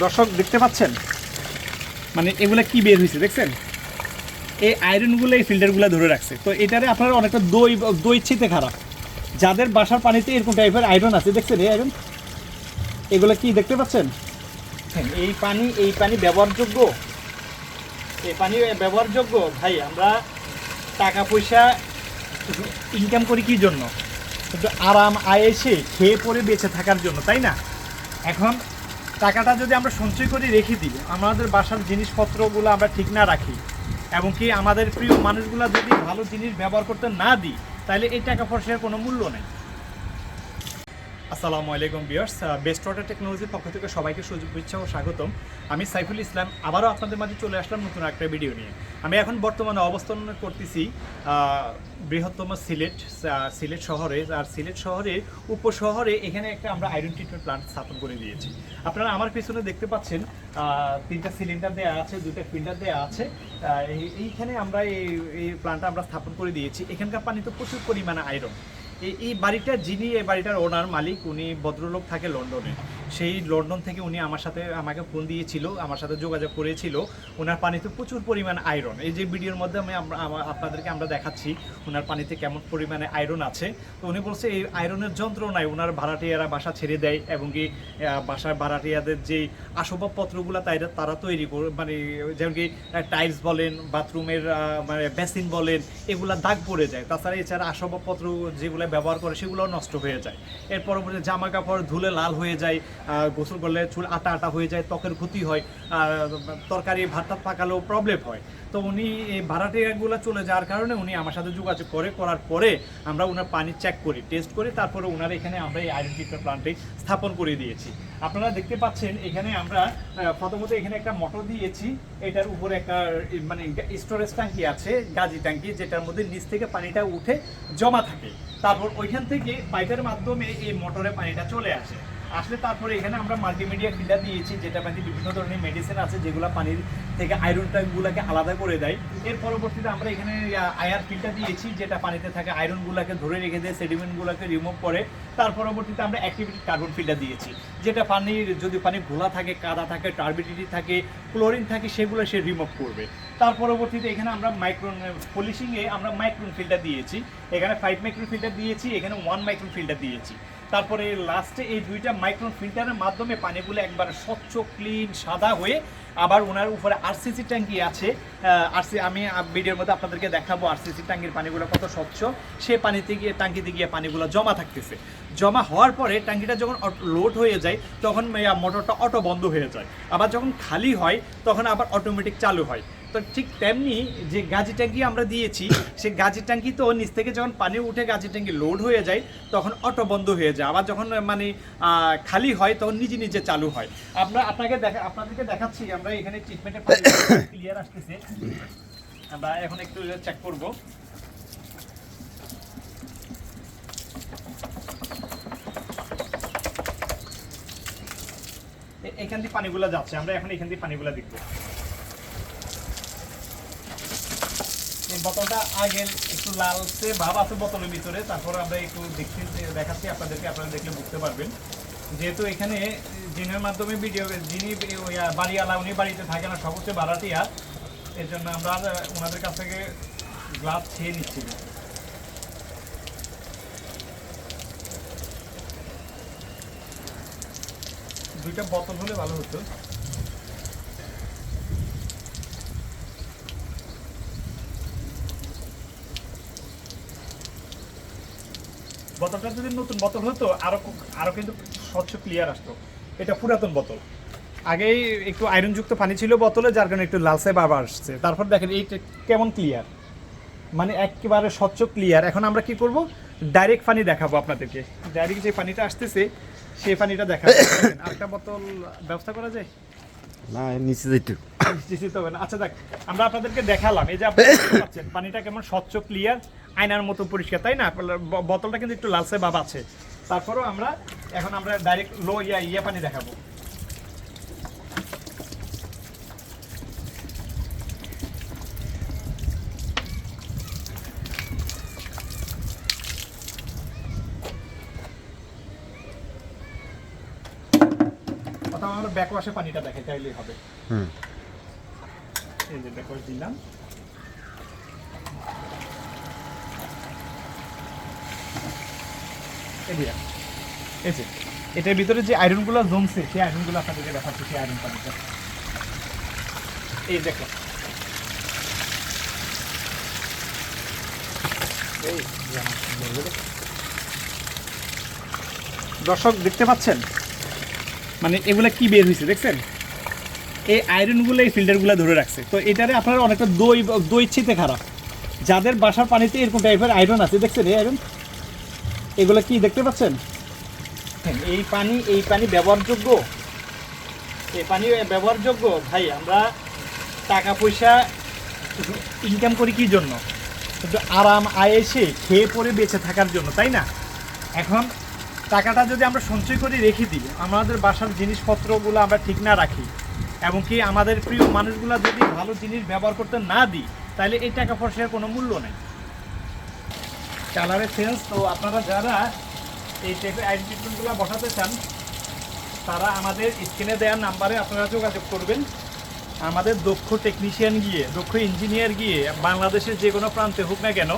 দর্শক দেখতে পাচ্ছেন, মানে এগুলা কি বের হয়েছে দেখছেন? এই আয়রনগুলো এই ফিল্টারগুলো ধরে রাখছে। তো এটারে আপনারা অনেকটা দই ছিতে খারাপ, যাদের বাসার পানিতে এরকম টাইপের আয়রন আছে দেখছেন, এই আয়রন এগুলো কি দেখতে পাচ্ছেন? এই পানি ব্যবহারযোগ্য, এই পানি ব্যবহারযোগ্য। ভাই আমরা টাকা পয়সা ইনকাম করি কি জন্য? কিন্তু আরাম আয়েসে খেয়ে পরে বেঁচে থাকার জন্য, তাই না? এখন টাকাটা যদি আমরা সঞ্চয় করে রেখে দিই, আমাদের বাসার জিনিসপত্রগুলো আমরা ঠিক না রাখি, এবং কি আমাদের প্রিয় মানুষগুলো যদি ভালো জিনিস ব্যবহার করতে না দিই, তাহলে এই টাকা পয়সার কোনো মূল্য নেই। আসসালামু আলাইকুম ভিউয়ার্স, বেস্ট ওয়াটার টেকনোলজির পক্ষ থেকে সবাইকে শুভেচ্ছা ও স্বাগতম। আমি সাইফুল ইসলাম আবারও আপনাদের মাঝে চলে আসলাম নতুন একটা ভিডিও নিয়ে। আমি এখন বর্তমানে অবস্থান করতেছি বৃহত্তম সিলেট শহরে। আর সিলেট শহরের উপশহরে এখানে একটা আমরা আয়রন ট্রিটমেন্ট প্লান্ট স্থাপন করে দিয়েছি। আপনারা আমার পিছনে দেখতে পাচ্ছেন 3টা সিলিন্ডার দেওয়া আছে, 2টা ফিল্টার দেওয়া আছে। এইখানে আমরা এই প্লান্টটা আমরা স্থাপন করে দিয়েছি। এখানকার পানিতে প্রচুর পরিমাণে আয়রন। এই বাড়িটা যিনি এই বাড়িটার ওনার মালিক, উনি ভদ্রলোক থাকে লন্ডনে। সেই লন্ডন থেকে উনি আমাকে ফোন দিয়েছিল, আমার সাথে যোগাযোগ করেছিল। ওনার পানিতে প্রচুর পরিমাণ আয়রন। এই যে ভিডিওর মধ্যে আপনাদেরকে আমরা দেখাচ্ছি ওনার পানিতে কেমন পরিমাণে আয়রন আছে। তো উনি বলছে এই আয়রনের যন্ত্রণায় ওনার ভাড়াটিয়ারা বাসা ছেড়ে দেয়, এবং কি বাসার ভাড়াটিয়াদের যে আসবাবপত্রগুলো তারা তৈরি করে, মানে যেমন কি টাইলস বলেন, বাথরুমের মানে বেসিন বলেন, এগুলা দাগ পড়ে যায়। তাছাড়া এছাড়া আসবাবপত্র যেগুলো ব্যবহার করে সেগুলোও নষ্ট হয়ে যায়। এর পরবর্তী জামা কাপড় ধুলে লাল হয়ে যায়, গোসল করলে চুল আটা আটা হয়ে যায়, ত্বকের ক্ষতি হয়, তরকারি ভাত পাকালেও প্রবলেম হয়। তো উনি এই ভাড়াটিয়াগুলো চলে যাওয়ার কারণে উনি আমার সাথে যোগাযোগ করার পরে আমরা ওনার পানি চেক করি, টেস্ট করি, তারপরে ওনার এখানে আমরা এই আয়রন ট্রিটমেন্ট প্লান্টে স্থাপন করে দিয়েছি। আপনারা দেখতে পাচ্ছেন এখানে আমরা প্রথমত এখানে একটা মোটর দিয়েছি। এটার উপরে একটা মানে স্টোরেজ ট্যাঙ্কি আছে, গাজি ট্যাঙ্কি, যেটার মধ্যে নিচ থেকে পানিটা উঠে জমা থাকে। তারপর ওইখান থেকে পাইপের মাধ্যমে এই মোটরে পানিটা চলে আসলে তারপরে এখানে আমরা মাল্টিমিডিয়া ফিল্টার দিয়েছি, যেটা পানি বিভিন্ন ধরনের মেডিসিন আছে যেগুলো পানির থেকে আয়রনটাগুলোকে আলাদা করে দেয়। এর পরবর্তীতে আমরা এখানে আয়ার ফিল্টার দিয়েছি, যেটা পানিতে থাকা আয়রনগুলোকে ধরে রেখে দেয়, সেডিমেন্টগুলোকে রিমুভ করে। তার পরবর্তীতে আমরা অ্যাক্টিভিটি কার্বন ফিল্টার দিয়েছি, যেটা যদি পানি ঘোলা থাকে, কাদা থাকে, টার্বিডিটি থাকে, ক্লোরিন থাকে, সেগুলো সে রিমুভ করবে। তার পরবর্তীতে এখানে আমরা পলিশিংয়ে আমরা মাইক্রন ফিল্টার দিয়েছি। এখানে 5 মাইক্রন ফিল্টার দিয়েছি, এখানে 1 মাইক্রন ফিল্টার দিয়েছি। তারপরে লাস্টে এই 2টা মাইক্রন ফিল্টারের মাধ্যমে পানিগুলো একবার স্বচ্ছ ক্লিন সাদা হয়ে আবার ওনার উপরে আরসিসি ট্যাঙ্কি আছে। আমি ভিডিওর মধ্যে আপনাদেরকে দেখাবো আরসিসি ট্যাঙ্কির পানিগুলো কত স্বচ্ছ। সে ট্যাঙ্কিতে গিয়ে পানিগুলো জমা থাকতেছে। জমা হওয়ার পরে ট্যাঙ্কিটা যখন লোড হয়ে যায় তখন মোটরটা অটো বন্ধ হয়ে যায়। আবার যখন খালি হয় তখন আবার অটোমেটিক চালু হয়। তো ঠিক তেমনি যে গাজি ট্যাঙ্কি আমরা দিয়েছি, সেই গাজি ট্যাঙ্কি তো নিচ থেকে যখন পানি উঠে গাজি ট্যাঙ্কি লোড হয়ে যায় তখন অটো বন্ধ হয়ে যায়। আবার যখন মানে খালি হয় তখন নিজে নিজে চালু হয়। আপনাদেরকে দেখাচ্ছি আমরা এখানে ট্রিটমেন্টের পানি ক্লিয়ার আসতেছে। আমরা এখন একটু চেক করব। এখান দিয়ে পানিগুলো যাচ্ছে, আমরা এখন এখান দিয়ে পানিগুলো দেখবো। এই বোতলটা আগে একটু লালচে ভাব আছে বোতলের ভিতরে, তারপরে আমরা একটু দেখাচ্ছি আপনাদেরকে, আপনারা দেখলে বুঝতে পারবেন। যেহেতু এখানে যিনি মাধ্যমে যিনি বাড়িওয়ালা, উনি বাড়িতে থাকে না, সবচেয়ে ভাড়াটিয়া, এর জন্য আমরা ওনাদের কাছ থেকে গ্লাস খেয়ে নিচ্ছি। দুইটা বোতল হলে ভালো হতো। বোতলটা যদি নতুন বোতল হতো আরো কিন্তু স্বচ্ছ ক্লিয়ার আসতো। এটা পুরাতন বোতল, আগেই একটু আয়রনযুক্ত পানি ছিল বোতলে, যার কারণে একটু লালচে ভাব আসছে। তারপর দেখেন এইটা কেমন ক্লিয়ার, মানে একেবারে স্বচ্ছ ক্লিয়ার। এখন আমরা কি করব, ডাইরেক্ট পানি দেখাবো আপনাদেরকে। ডাইরেক্ট যে পানিটা আসতেছে সেই পানিটা দেখাবো। আরেকটা বোতল ব্যবস্থা করা যায় না, নিচে যেতে হবে না। আচ্ছা দেখ, আমরা আপনাদেরকে দেখালাম, এই যে আপনারা দেখতে পাচ্ছেন পানিটা কেমন স্বচ্ছ ক্লিয়ার, আয়নার মতো পরিষ্কার, তাই না? বোতলটা কিন্তু একটু লালচে ভাব আছে। তারপরেও আমরা ডাইরেক্ট ইয়া পানি দেখাবো। কথা আমরা ব্যাকওয়াশে পানিটা দেখাই তাইলেই হবে। হুম। এই যে ব্যাকওয়াশ দিলাম। এই যে এটার ভিতরে যে আয়রনগুলো জমছে সেই আয়রনগুলো আপনাদেরকে দেখাচ্ছি, সেই আয়রন পানিটা। এই দেখো, দর্শক দেখতে পাচ্ছেন, মানে এগুলা কি বের হয়েছে দেখছেন? এই আয়রনগুলো এই ফিল্টারগুলো ধরে রাখছে। তো এটারে আপনার অনেকটা দই ছিতে খারাপ। যাদের বাসার পানিতে এরকম টাইপের আয়রন আছে দেখছেন, এই আয়রন এগুলো কি দেখতে পাচ্ছেন? এই পানি ব্যবহারযোগ্য, এই পানি ব্যবহারযোগ্য। ভাই আমরা টাকা পয়সা ইনকাম করি কি জন্য? কিন্তু আরাম আয়েসে খেয়ে পরে বেঁচে থাকার জন্য, তাই না? এখন টাকাটা যদি আমরা সঞ্চয় করে রেখে দিই, আমাদের বাসার জিনিসপত্রগুলো আমরা ঠিক না রাখি, এবং কি আমাদের প্রিয় মানুষগুলো যদি ভালো জিনিস ব্যবহার করতে না দিই, তাহলে এই টাকা পয়সার কোনো মূল্য নেই। কালারের সেন্স তো আপনারা যারা এই টাইপের আইডেন্টিফিকেশনগুলো বসাতে চান, তারা আমাদের স্ক্রিনে দেওয়ার নাম্বারে আপনারা যোগাযোগ করবেন। আমাদের দক্ষ টেকনিশিয়ান গিয়ে, দক্ষ ইঞ্জিনিয়ার গিয়ে বাংলাদেশের যে কোনো প্রান্তে হোক না কেন,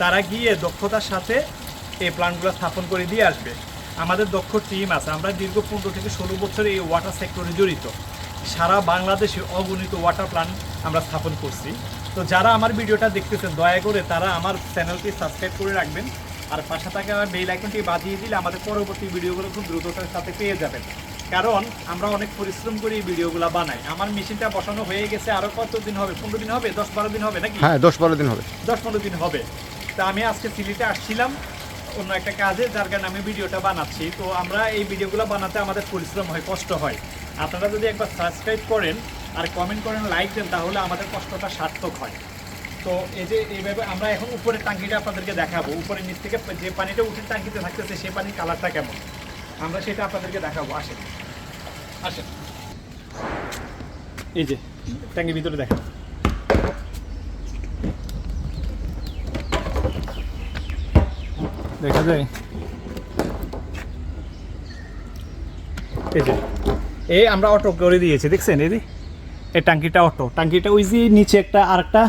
তারা গিয়ে দক্ষতার সাথে এই প্ল্যান্টগুলো স্থাপন করে দিয়ে আসবে। আমাদের দক্ষ টিম আছে। আমরা দীর্ঘ 15 থেকে 16 বছর এই ওয়াটার সেক্টরে জড়িত। সারা বাংলাদেশে অগণিত ওয়াটার প্ল্যান্ট আমরা স্থাপন করছি। তো যারা আমার ভিডিওটা দেখতেছেন, দয়া করে তারা আমার চ্যানেলটি সাবস্ক্রাইব করে রাখবেন, আর পাশে থাকা বেল আইকনটি বাজিয়ে দিলে আমাদের পরবর্তী ভিডিওগুলো খুব দ্রুততার সাথে পেয়ে যাবেন। কারণ আমরা অনেক পরিশ্রম করে এই ভিডিওগুলো বানাই। আমার মেশিনটা বসানো হয়ে গেছে, আরও কত দিন হবে? 15 দিন হবে, 10-12 দিন হবে নাকি? হ্যাঁ, 10-12 দিন হবে। 10-15 দিন হবে। তা আমি আজকে সিলেটে আসছিলাম অন্য একটা কাজে, যার কারণে আমি ভিডিওটা বানাচ্ছি। তো আমরা এই ভিডিওগুলো বানাতে আমাদের পরিশ্রম হয়, কষ্ট হয়। আপনারা যদি একবার সাবস্ক্রাইব করেন আর কমেন্ট করেন, লাইক দেন, তাহলে আমাদের কষ্টটা সার্থক হয়। তো এই যে এইভাবে আমরা এখন উপরের টাঙ্কিটা আপনাদেরকে দেখাবো। উপরের নিচ থেকে যে পানিটা উঠে টাঙ্কিতে থাকতেছে সেই পানির কালারটা কেমন, আমরা সেটা আপনাদেরকে দেখাবো। আসেন আসেন, এই যে ট্যাঙ্কির ভিতরে দেখেন। দেখা যায় এই যে এই আমরা অটো করে দিয়েছি, দেখছেন? এই টাঙ্কিটা অটো, টাঙ্কিটা ওই যে নিচে একটা আরেকটা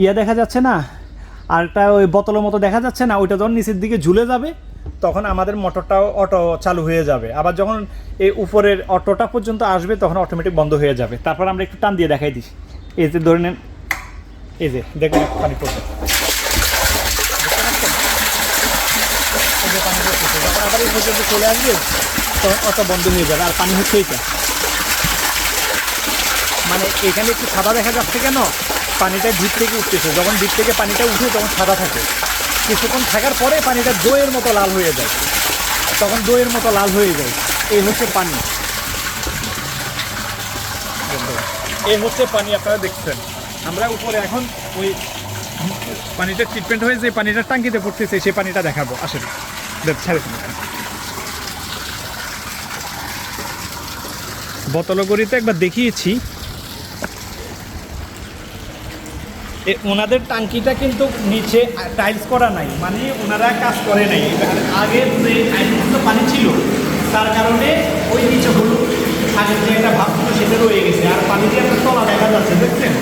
ইয়া দেখা যাচ্ছে না, আরেকটা ওই বোতলের মতো দেখা যাচ্ছে না, ওইটা যখন নিচের দিকে ঝুলে যাবে তখন আমাদের মোটরটাও অটো চালু হয়ে যাবে। আবার যখন এই উপরের অটোটা পর্যন্ত আসবে তখন অটোমেটিক বন্ধ হয়ে যাবে। তারপর আমরা একটু টান দিয়ে দেখাই দিই। এই যে ধরে নেন, এই যে দেখুন পানি পড়ছে, পানি পড়তেছে। যখন আবার এই পর্যন্ত চলে আসবে তখন অটো বন্ধ হয়ে যাবে। আর পানি হচ্ছে এইটা, মানে এখানে একটু সাদা দেখা যাচ্ছে কেন? পানিটা ভিত থেকে উঠতেছে। যখন ভিত থেকে পানিটা উঠে তখন সাদা থাকে, কিছুক্ষণ থাকার পরে পানিটা দইয়ের মতো লাল হয়ে যায়, তখন দইয়ের মতো লাল হয়ে যায়। এই হচ্ছে পানি, এই হচ্ছে পানি আপনারা দেখছেন। আমরা উপরে এখন ওই পানিটা ট্রিটমেন্ট হয়ে যে পানিটা টাঙ্কিতে পড়তেছে সেই পানিটা দেখাবো। আসেন বোতলগড়িতে একবার দেখিয়েছি। ওনাদের টাঙ্কিটা কিন্তু নিচে টাইলস করা নাই, মানে ওনারা কাজ করে নাই। আগে যে আইনযুক্ত পানি ছিল তার কারণে ওই নিচে হলুদ আগের যে একটা ভাব ছিল সেটা রয়ে গেছে। আর পানি দিয়ে আপনার তলা দেখা যাচ্ছে, দেখছেন?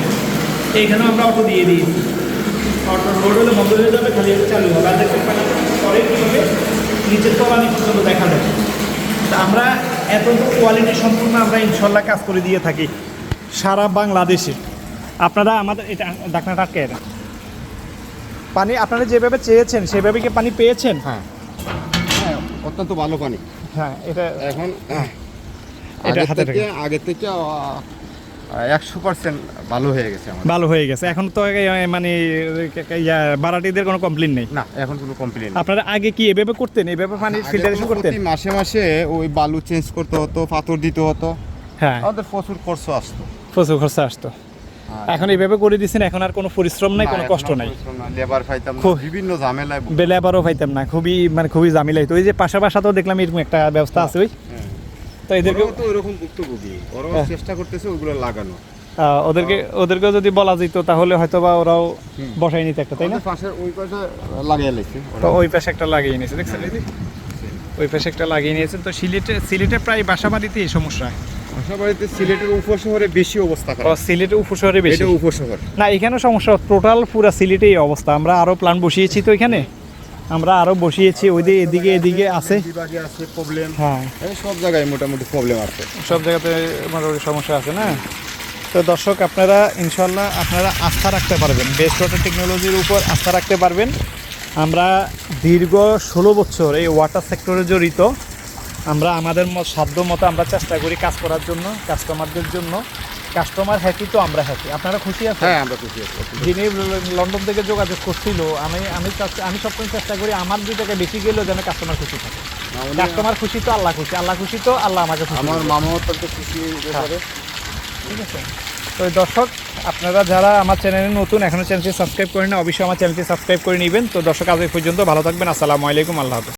এইখানেও আমরা অটো দিয়ে দিয়েছি। অটো রোড হলে বন্ধ হয়ে যাবে, খালি চালু হবে। আর দেখছেন পানি পরে কীভাবে নিচের তলানি পর্যন্ত দেখা যায়। তা আমরা এত কোয়ালিটি সম্পূর্ণ আমরা ইনশাল্লাহ কাজ করে দিয়ে থাকি সারা বাংলাদেশে। আপনারা আমাদের এটা ডাকনাটা আটকে এটা পানি আপনারা যেভাবে চেয়েছেন সেভাবে কি পানি পেয়েছেন? হ্যাঁ হ্যাঁ, অত্যন্ত ভালো পানি। হ্যাঁ, এটা এখন এটা হাতে আগে থেকে 100% ভালো হয়ে গেছে। ভালো হয়ে গেছে। এখন তো মানে বারাটিদের কোনো কমপ্লেন নেই না, এখন কোনো কমপ্লেন। আপনারা আগে কি এভাবে করতেন? এভাবে পানি ফিল্টারেশন করতেন? মাসে মাসে ওই বালু চেঞ্জ করতে হতো, পাথর দিতে হতো। হ্যাঁ, আমাদের প্রচুর খরচ আসতো, প্রচুর খরচ আসতো। এখন এইভাবে করে দিচ্ছেন, এখন আর কোনো পরিশ্রম নাই, কোনো কষ্ট নাই। লেবার পাইতাম না, বিভিন্ন ঝামেলায় লেবারও পাইতাম না, খুবই ঝামেলাই। তো ওই যে পাশাপাশাতেও দেখলাম এরকম একটা ব্যবস্থা আছে। ওই তো এদেরকে তো এরকম ভুক্তভোগী, ওরাও চেষ্টা করতেছে ওইগুলো লাগানো। ওদেরকেও যদি বলা যেত তাহলে হয়তো বা ওরাও বসাই নিতে একটা, তাই না? পাশের ওই পাশে লাগিয়ে নিয়েছে, তো ওই পাশে একটা লাগিয়ে নিয়েছে, দেখছেন? ওই পাশে একটা লাগিয়ে নিয়েছেন। তো সিলেটে প্রায় বাসা বাড়িতে এই সমস্যা। আশাবাড়িতে সিলেটের উপশহরে বেশি অবস্থা ও, খারাপ। সিলেটের উপশহরে বেশি। এটা উপশহর। না এখানে সমস্যা, টোটাল পুরা সিলেটে এই অবস্থা। আমরা আরো প্ল্যান বসিয়েছি তো এখানে, আমরা আরো বসিয়েছি ওইদিকে, এদিকে আছে। বিভাগে আছে প্রবলেম। হ্যাঁ, এই সব জায়গায় মোটামুটি প্রবলেম আছে। সব জায়গাতে মোটামুটি সমস্যা আছে না। তো দর্শক, আপনারা ইনশাল্লাহ আপনারা আস্থা রাখতে পারবেন, বেস্ট ওয়াটার টেকনোলজির উপর আস্থা রাখতে পারবেন। আমরা দীর্ঘ 16 বছর এই ওয়াটার সেক্টরে জড়িত। আমরা আমাদের সাধ্য মতো আমরা চেষ্টা করি কাজ করার জন্য, কাস্টমারদের জন্য। কাস্টমার হ্যাপি তো আমরা হ্যাপি। আপনারা খুশি আছেন? হ্যাঁ, আমরা খুশি আছি। যিনি লন্ডন থেকে যোগাযোগ করছিল, আমি সবসময় চেষ্টা করি আমার 2 টাকা বেশি গেলেও যেন কাস্টমার খুশি থাকে। কাস্টমার খুশি তো আল্লাহ খুশি, আল্লাহ খুশি তো আল্লাহ আমাকে খুশি। আমার মামাও তো খুশি ব্যাপারে। ঠিক আছে। তো দর্শক, আপনারা যারা আমার চ্যানেলে নতুন, এখনও চ্যানেলটি সাবস্ক্রাইব করেন না, অবশ্যই আমার চ্যানেলটি সাবস্ক্রাইব করে নেবেন। তো দর্শক, আজ এই পর্যন্ত, ভালো থাকবেন। আসসালামু আলাইকুম, আল্লাহ হাফেজ।